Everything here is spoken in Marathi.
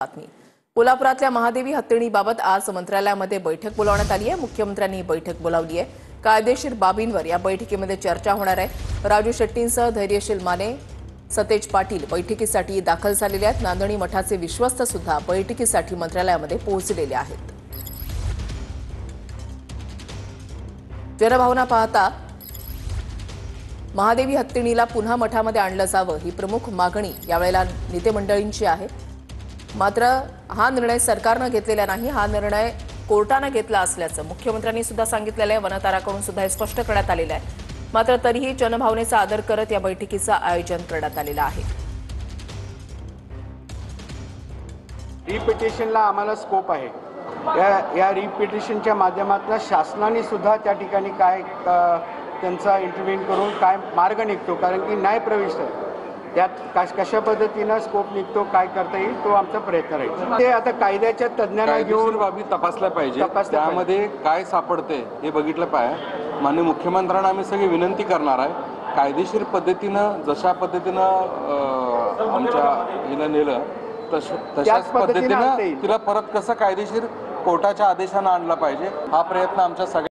बातमी कोल्हापुरातल्या महादेवी हत्तीणीबाबत आज मंत्रालयामध्ये बैठक बोलावण्यात आली आहे। मुख्यमंत्र्यांनी ही बैठक बोलावली आहे। कायदेशीर बाबींवर या बैठकीमध्ये चर्चा होणार आहे। राजू शेट्टींसह धैर्यशील माने, सतेज पाटील बैठकीसाठी दाखल झालेले आहेत। नांदणी मठाचे विश्वस्त सुद्धा बैठकीसाठी मंत्रालयामध्ये पोहोचलेले आहेत। जनभावना पाहता महादेवी हत्तीणीला पुन्हा मठामध्ये आणलं जावं ही प्रमुख मागणी यावेळेला नेते मंडळींची आहे। मात्र हा निर्णय सरकारने घेतलेला नाही, हा निर्णय कोर्टाने घेतला असल्याचं मुख्यमंत्र्यांनी सुद्धा सांगितलेलं आहे। वनताराकडून सुद्धा हे स्पष्ट करण्यात आलेलं आहे। मात्र तरीही जनभावनेचा आदर करत या बैठकीचं आयोजन करण्यात आलेलं आहे। रिपिटिशनला आम्हाला स्कोप आहे। या रिपिटिशनच्या माध्यमातून शासनाने सुद्धा त्या ठिकाणी काय त्यांचा इंटरव्हेन करून काय मार्ग निघतो, कारण की न्याय प्रविष्ट आहे त्यात कशा पद्धतीने स्कोप निघतो, काय करता येईल तो आमचा प्रयत्न राहील। ते आता कायद्याच्या तज्ञांना घेऊन बाबी तपासल्या पाहिजे, त्यामध्ये काय सापडते हे बघितलं पाहिजे। माननीय मुख्यमंत्र्यांना आम्ही सगळी विनंती करणार आहे, कायदेशीर पद्धतीनं जशा पद्धतीनं आमच्या हिनं नेलं तशाच पद्धतीनं तिला परत कसं कायदेशीर कोर्टाच्या आदेशानं आणलं पाहिजे, हा प्रयत्न आमच्या सगळ्या